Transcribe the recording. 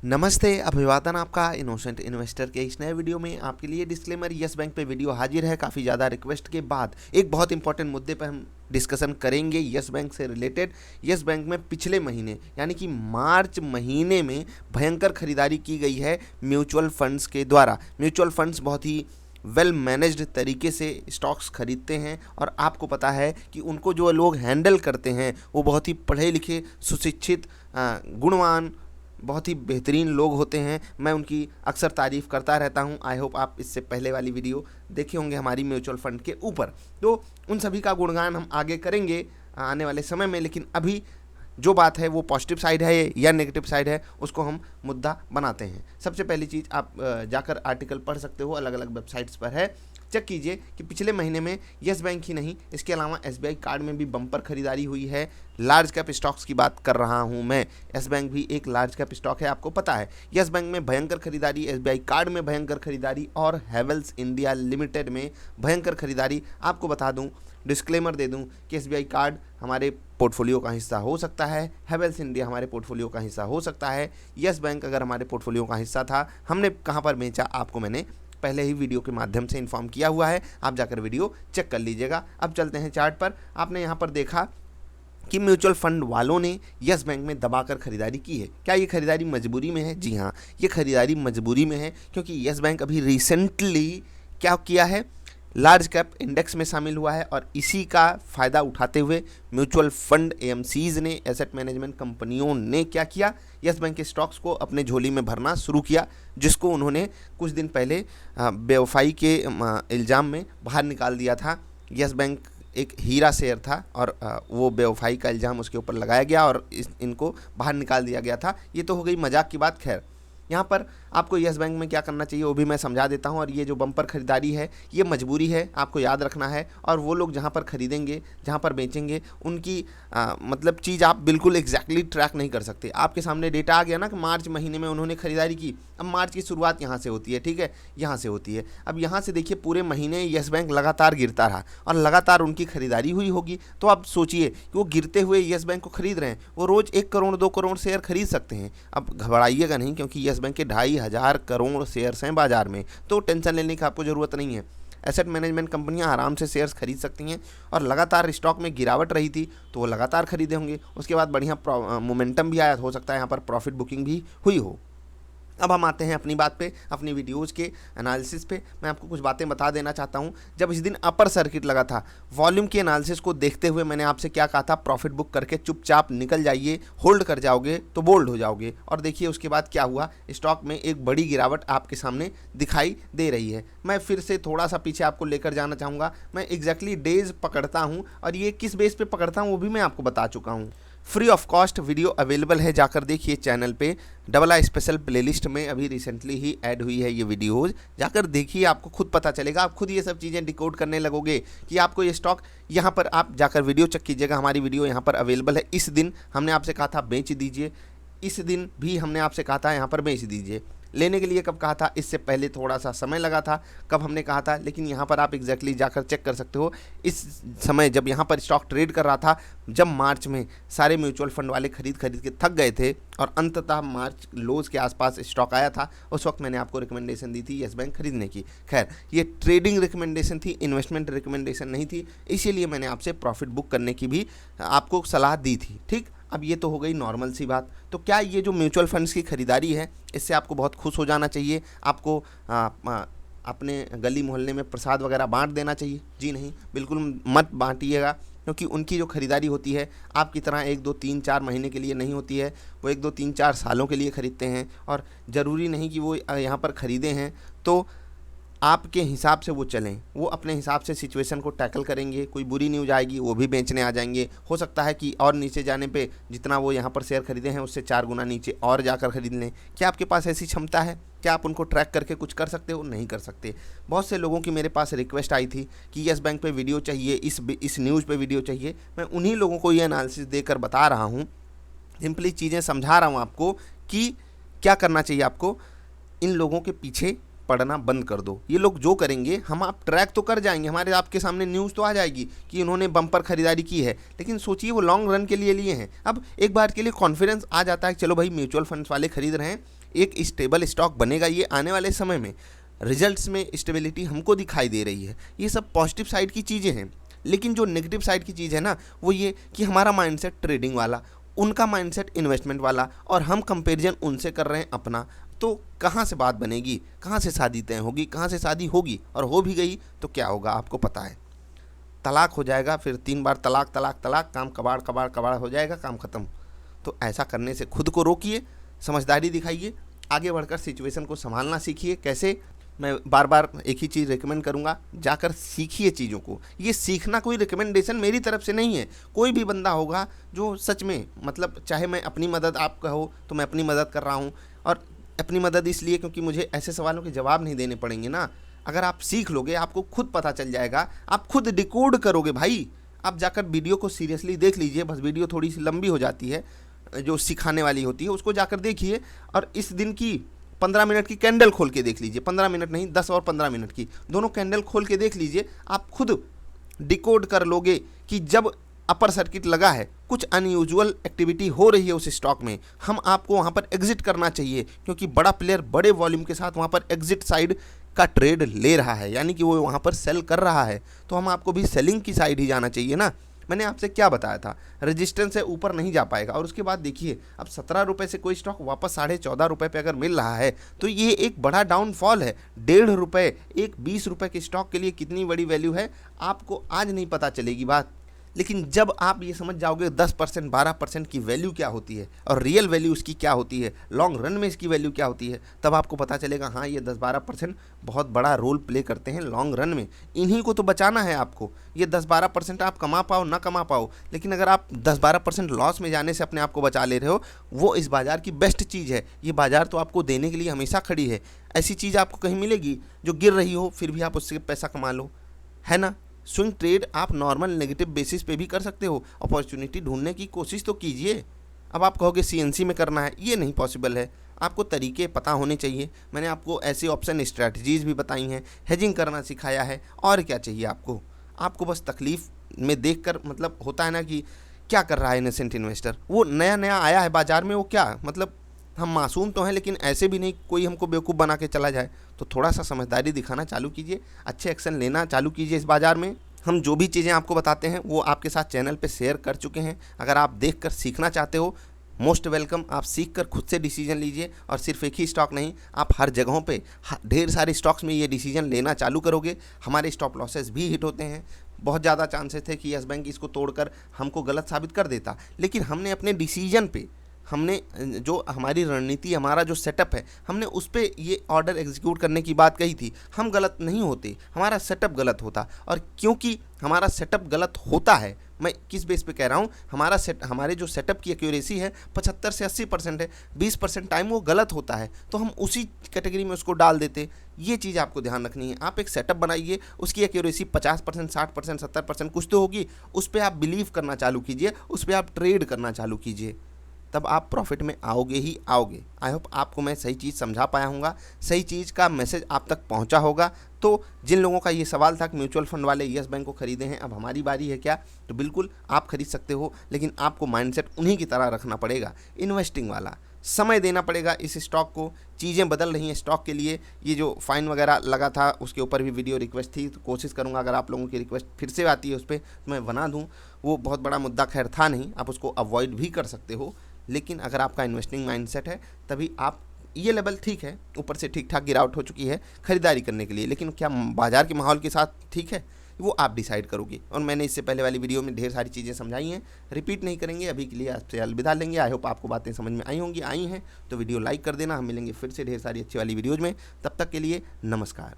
नमस्ते, अभिवादन आपका इनोसेंट इन्वेस्टर के इस नए वीडियो में आपके लिए डिस्क्लेमर यस बैंक पे वीडियो हाजिर है। काफ़ी ज़्यादा रिक्वेस्ट के बाद एक बहुत इंपॉर्टेंट मुद्दे पर हम डिस्कशन करेंगे यस बैंक से रिलेटेड। यस बैंक में पिछले महीने यानी कि मार्च महीने में भयंकर खरीदारी की गई है म्यूचुअल फंड्स के द्वारा। म्यूचुअल फंड्स बहुत ही वेल मैनेज्ड तरीके से स्टॉक्स खरीदते हैं और आपको पता है कि उनको जो लोग हैंडल करते हैं वो बहुत ही पढ़े लिखे, सुशिक्षित, गुणवान, बहुत ही बेहतरीन लोग होते हैं। मैं उनकी अक्सर तारीफ़ करता रहता हूं। आई होप आप इससे पहले वाली वीडियो देखे होंगे हमारी म्यूचुअल फंड के ऊपर, तो उन सभी का गुणगान हम आगे करेंगे आने वाले समय में। लेकिन अभी जो बात है वो पॉजिटिव साइड है या नेगेटिव साइड है उसको हम मुद्दा बनाते हैं। सबसे पहली चीज़, आप जाकर आर्टिकल पढ़ सकते हो, अलग अलग वेबसाइट्स पर है, चेक कीजिए कि पिछले महीने में यस बैंक ही नहीं, इसके अलावा एसबीआई कार्ड में भी बम्पर खरीदारी हुई है। लार्ज कैप स्टॉक्स की बात कर रहा हूं मैं, यस बैंक भी एक लार्ज कैप स्टॉक है, आपको पता है। यस बैंक में भयंकर खरीदारी, एसबीआई कार्ड में भयंकर खरीदारी और हैवेल्स इंडिया लिमिटेड में भयंकर खरीदारी। आपको बता दूं, डिस्क्लेमर दे दूं कि एसबीआई कार्ड हमारे पोर्टफोलियो का हिस्सा हो सकता है, हैवेल्स इंडिया हमारे पोर्टफोलियो का हिस्सा हो सकता है। यस बैंक अगर हमारे पोर्टफोलियो का हिस्सा था, हमने कहाँ पर बेचा आपको मैंने पहले ही वीडियो के माध्यम से इन्फॉर्म किया हुआ है, आप जाकर वीडियो चेक कर लीजिएगा। अब चलते हैं चार्ट पर। आपने यहाँ पर देखा कि म्यूचुअल फंड वालों ने यस बैंक में दबाकर खरीदारी की है। क्या ये खरीदारी मजबूरी में है? जी हाँ, ये खरीदारी मजबूरी में है, क्योंकि यस बैंक अभी रिसेंटली क्या किया है, लार्ज कैप इंडेक्स में शामिल हुआ है और इसी का फ़ायदा उठाते हुए म्यूचुअल फंड एएमसीज ने, एसेट मैनेजमेंट कंपनियों ने क्या किया, यस बैंक के स्टॉक्स को अपने झोली में भरना शुरू किया, जिसको उन्होंने कुछ दिन पहले बेवफाई के इल्ज़ाम में बाहर निकाल दिया था। यस बैंक एक हीरा शेयर था और वो बेवफाई का इल्ज़ाम उसके ऊपर लगाया गया और इनको बाहर निकाल दिया गया था। ये तो हो गई मजाक की बात। खैर, यहाँ पर आपको यस बैंक में क्या करना चाहिए वो भी मैं समझा देता हूँ। और ये जो बम्पर खरीदारी है ये मजबूरी है, आपको याद रखना है। और वो लोग जहाँ पर खरीदेंगे, जहाँ पर बेचेंगे, उनकी मतलब चीज़ आप बिल्कुल एग्जैक्टली ट्रैक नहीं कर सकते। आपके सामने डेटा आ गया ना कि मार्च महीने में उन्होंने खरीदारी की। अब मार्च की शुरुआत यहाँ से होती है, ठीक है, यहाँ से होती है। अब यहाँ से देखिए पूरे महीने यस बैंक लगातार गिरता रहा और लगातार उनकी खरीदारी हुई होगी। तो आप सोचिए कि वो गिरते हुए यस बैंक को खरीद रहे हैं, वो रोज़ 1 करोड़ 2 करोड़ शेयर खरीद सकते हैं। अब घबराइएगा नहीं, क्योंकि यस बैंक के 2,500 करोड़ शेयर्स हैं बाजार में, तो टेंशन लेने की आपको ज़रूरत नहीं है। एसेट मैनेजमेंट कंपनियां आराम से शेयर्स खरीद सकती हैं और लगातार स्टॉक में गिरावट रही थी तो वो लगातार खरीदे होंगे। उसके बाद बढ़िया मोमेंटम भी आया, हो सकता है यहाँ पर प्रॉफिट बुकिंग भी हुई हो। अब हम आते हैं अपनी बात पे, अपनी वीडियोज़ के एनालिसिस पे। मैं आपको कुछ बातें बता देना चाहता हूँ। जब इस दिन अपर सर्किट लगा था, वॉल्यूम के एनालिसिस को देखते हुए मैंने आपसे क्या कहा था, प्रॉफिट बुक करके चुपचाप निकल जाइए, होल्ड कर जाओगे तो बोल्ड हो जाओगे। और देखिए उसके बाद क्या हुआ, स्टॉक में एक बड़ी गिरावट आपके सामने दिखाई दे रही है। मैं फिर से थोड़ा सा पीछे आपको लेकर जाना चाहूँगा। मैं एग्जैक्टली डेज पकड़ता हूँ और ये किस बेस पे पकड़ता हूँ वो भी मैं आपको बता चुका हूँ। Free of cost video available है, जाकर देखिए चैनल पे। डबल आई स्पेशल प्लेलिस्ट में अभी रिसेंटली ही ऐड हुई है ये वीडियोज़, जाकर देखिए, आपको खुद पता चलेगा। आप खुद ये सब चीज़ें डिकोड करने लगोगे कि आपको ये स्टॉक, यहाँ पर आप जाकर वीडियो चेक कीजिएगा। हमारी वीडियो यहाँ पर अवेलेबल है। इस दिन हमने आपसे कहा था बेच दीजिए, इस दिन भी हमने आपसे कहा था यहाँ पर बेच दीजिए। लेने के लिए कब कहा था, इससे पहले थोड़ा सा समय लगा था कब हमने कहा था, लेकिन यहाँ पर आप एग्जैक्टली जाकर चेक कर सकते हो। इस समय जब यहाँ पर स्टॉक ट्रेड कर रहा था, जब मार्च में सारे म्यूचुअल फंड वाले खरीद के थक गए थे और अंततः मार्च लोज के आसपास स्टॉक आया था, उस वक्त मैंने आपको रिकमेंडेशन दी थी यस बैंक खरीदने की। खैर, ये ट्रेडिंग रिकमेंडेशन थी, इन्वेस्टमेंट रिकमेंडेशन नहीं थी, इसीलिए मैंने आपसे प्रॉफिट बुक करने की भी आपको सलाह दी थी। ठीक, अब ये तो हो गई नॉर्मल सी बात। तो क्या ये जो म्यूचुअल फंड्स की खरीदारी है, इससे आपको बहुत खुश हो जाना चाहिए? आपको अपने गली मोहल्ले में प्रसाद वगैरह बांट देना चाहिए? जी नहीं, बिल्कुल मत बांटिएगा, क्योंकि उनकी जो खरीदारी होती है आपकी तरह 1 2 3 4 महीने के लिए नहीं होती है। वो 1 2 3 4 सालों के लिए ख़रीदते हैं और ज़रूरी नहीं कि वो यहाँ पर ख़रीदे हैं तो आपके हिसाब से वो चलें। वो अपने हिसाब से सिचुएशन को टैकल करेंगे। कोई बुरी न्यूज़ आएगी वो भी बेचने आ जाएंगे। हो सकता है कि और नीचे जाने पे जितना वो यहाँ पर शेयर खरीदे हैं उससे 4 गुना नीचे और जाकर खरीद लें। क्या आपके पास ऐसी क्षमता है? क्या आप उनको ट्रैक करके कुछ कर सकते हो? नहीं कर सकते। बहुत से लोगों की मेरे पास रिक्वेस्ट आई थी कि यस बैंक पे वीडियो चाहिए, इस न्यूज़ पे वीडियो चाहिए। मैं उन्हीं लोगों को ये एनालिसिस देकर बता रहा हूँ, सिंपली चीज़ें समझा रहा हूँ आपको कि क्या करना चाहिए आपको। इन लोगों के पीछे पढ़ना बंद कर दो। ये लोग जो करेंगे हम आप ट्रैक तो कर जाएंगे, हमारे आपके सामने न्यूज़ तो आ जाएगी कि इन्होंने बम्पर खरीदारी की है, लेकिन सोचिए वो लॉन्ग रन के लिए लिए हैं। अब एक बार के लिए कॉन्फिडेंस आ जाता है, चलो भाई म्यूचुअल फंड्स वाले खरीद रहे हैं, एक स्टेबल स्टॉक बनेगा, ये आने वाले समय में रिजल्ट्स में स्टेबिलिटी हमको दिखाई दे रही है। ये सब पॉजिटिव साइड की चीज़ें हैं। लेकिन जो नेगेटिव साइड की चीज़ है ना, वो ये कि हमारा माइंडसेट ट्रेडिंग वाला, उनका माइंडसेट इन्वेस्टमेंट वाला, और हम कंपैरिजन उनसे कर रहे हैं अपना। तो कहाँ से बात बनेगी, कहाँ से शादी तय होगी, कहाँ से शादी होगी, और हो भी गई तो क्या होगा आपको पता है, तलाक हो जाएगा, फिर 3 बार तलाक तलाक तलाक, काम कबाड़ कबाड़ कबाड़ हो जाएगा, काम ख़त्म। तो ऐसा करने से खुद को रोकिए, समझदारी दिखाइए, आगे बढ़कर सिचुएशन को संभालना सीखिए। कैसे, मैं बार बार एक ही चीज़ रिकमेंड करूंगा, जाकर सीखिए चीज़ों को। ये सीखना कोई रिकमेंडेशन मेरी तरफ से नहीं है। कोई भी बंदा होगा जो सच में, मतलब चाहे मैं अपनी मदद, आप कहो तो मैं अपनी मदद कर रहा हूँ, और अपनी मदद इसलिए क्योंकि मुझे ऐसे सवालों के जवाब नहीं देने पड़ेंगे ना। अगर आप सीख लोगे, आपको खुद पता चल जाएगा, आप खुद डिकोड करोगे भाई। आप जाकर वीडियो को सीरियसली देख लीजिए, बस वीडियो थोड़ी सी लंबी हो जाती है, जो सिखाने वाली होती है उसको जाकर देखिए, और इस दिन की 15 मिनट की कैंडल खोल के देख लीजिए, 15 मिनट नहीं, 10 और 15 मिनट की दोनों कैंडल खोल के देख लीजिए। आप खुद डिकोड कर लोगे कि जब अपर सर्किट लगा है, कुछ अनयूजुअल एक्टिविटी हो रही है उस स्टॉक में, हम आपको वहाँ पर एग्जिट करना चाहिए, क्योंकि बड़ा प्लेयर बड़े वॉल्यूम के साथ वहाँ पर एग्जिट साइड का ट्रेड ले रहा है, यानी कि वो वहाँ पर सेल कर रहा है। तो हम आपको भी सेलिंग की साइड ही जाना चाहिए ना। मैंने आपसे क्या बताया था, रेजिस्टेंस से ऊपर नहीं जा पाएगा। और उसके बाद देखिए, अब 17 रुपये से कोई स्टॉक वापस 14.5 रुपये पे अगर मिल रहा है तो ये एक बड़ा डाउनफॉल है। 1.5 रुपये एक 20 रुपये के स्टॉक के लिए कितनी बड़ी वैल्यू है, आपको आज नहीं पता चलेगी बात, लेकिन जब आप ये समझ जाओगे 10% 12% की वैल्यू क्या होती है और रियल वैल्यू उसकी क्या होती है, लॉन्ग रन में इसकी वैल्यू क्या होती है, तब आपको पता चलेगा हाँ ये 10-12% बहुत बड़ा रोल प्ले करते हैं लॉन्ग रन में। इन्हीं को तो बचाना है आपको। ये 10-12% आप कमा पाओ ना कमा पाओ, लेकिन अगर आप 10-12% लॉस में जाने से अपने आप को बचा ले रहे हो, वो इस बाज़ार की बेस्ट चीज़ है। ये बाज़ार तो आपको देने के लिए हमेशा खड़ी है। ऐसी चीज़ आपको कहीं मिलेगी जो गिर रही हो फिर भी आप उससे पैसा कमा लो, है ना। स्विंग ट्रेड आप नॉर्मल नेगेटिव बेसिस पे भी कर सकते हो। अपॉर्चुनिटी ढूंढने की कोशिश तो कीजिए। अब आप कहोगे सीएनसी में करना है, ये नहीं पॉसिबल है। आपको तरीके पता होने चाहिए। मैंने आपको ऐसे ऑप्शन स्ट्रैटेजीज भी बताई हैं, हेजिंग करना सिखाया है, और क्या चाहिए आपको। आपको बस तकलीफ में देखकर, मतलब होता है ना कि क्या कर रहा है इनोसेंट इन्वेस्टर, वो नया नया आया है बाज़ार में, वो क्या मतलब, हम मासूम तो हैं लेकिन ऐसे भी नहीं कोई हमको बेवकूफ़ बना के चला जाए। तो थोड़ा सा समझदारी दिखाना चालू कीजिए, अच्छे एक्शन लेना चालू कीजिए इस बाज़ार में। हम जो भी चीज़ें आपको बताते हैं वो आपके साथ चैनल पे शेयर कर चुके हैं। अगर आप देखकर सीखना चाहते हो, मोस्ट वेलकम। आप सीख कर खुद से डिसीजन लीजिए, और सिर्फ एक ही स्टॉक नहीं, आप हर जगहों पे ढेर सारे स्टॉक्स में ये डिसीजन लेना चालू करोगे। हमारे स्टॉप लॉसेस भी हिट होते हैं। बहुत ज़्यादा चांसेस थे कि यस बैंक इसको तोड़कर हमको गलत साबित कर देता, लेकिन हमने अपने डिसीजन पे, हमने जो हमारी रणनीति, हमारा जो सेटअप है, हमने उस पर ये ऑर्डर एग्जीक्यूट करने की बात कही थी। हम गलत नहीं होते, हमारा सेटअप गलत होता। और क्योंकि हमारा सेटअप गलत होता है, मैं किस बेस पे कह रहा हूँ, हमारे जो सेटअप की एक्यूरेसी है 75 से 80% है, 20% टाइम वो गलत होता है, तो हम उसी कैटेगरी में उसको डाल देते। ये चीज़ आपको ध्यान रखनी है। आप एक सेटअप बनाइए, उसकी एक्यूरेसी 50%, 60%, 70% कुछ तो होगी, उस पर आप बिलीव करना चालू कीजिए, उस पर आप ट्रेड करना चालू कीजिए, तब आप प्रॉफिट में आओगे ही आओगे। आई होप आपको मैं सही चीज़ समझा पाया हूँगा, सही चीज़ का मैसेज आप तक पहुँचा होगा। तो जिन लोगों का ये सवाल था कि म्यूचुअल फंड वाले यस बैंक को खरीदे हैं, अब हमारी बारी है क्या, तो बिल्कुल आप खरीद सकते हो, लेकिन आपको माइंडसेट उन्हीं की तरह रखना पड़ेगा, इन्वेस्टिंग वाला। समय देना पड़ेगा इस स्टॉक को। चीज़ें बदल रही हैं स्टॉक के लिए। ये जो फाइन वगैरह लगा था उसके ऊपर भी वीडियो रिक्वेस्ट थी, तो कोशिश करूँगा अगर आप लोगों की रिक्वेस्ट फिर से आती है उस पर तो मैं बना दूँ। वो बहुत बड़ा मुद्दा खैर था नहीं, आप उसको अवॉइड भी कर सकते हो, लेकिन अगर आपका इन्वेस्टिंग माइंडसेट है तभी आप, ये लेवल ठीक है, ऊपर से ठीक ठाक गिरावट हो चुकी है खरीदारी करने के लिए, लेकिन क्या बाज़ार के माहौल के साथ ठीक है, वो आप डिसाइड करोगे। और मैंने इससे पहले वाली वीडियो में ढेर सारी चीज़ें समझाई हैं, रिपीट नहीं करेंगे। अभी के लिए आपसे अलविदा लेंगे। आई होप आपको बातें समझ में आई होंगी। आई हैं तो वीडियो लाइक कर देना। हम मिलेंगे फिर से ढेर सारी अच्छी वाली वीडियोज़ में। तब तक के लिए नमस्कार।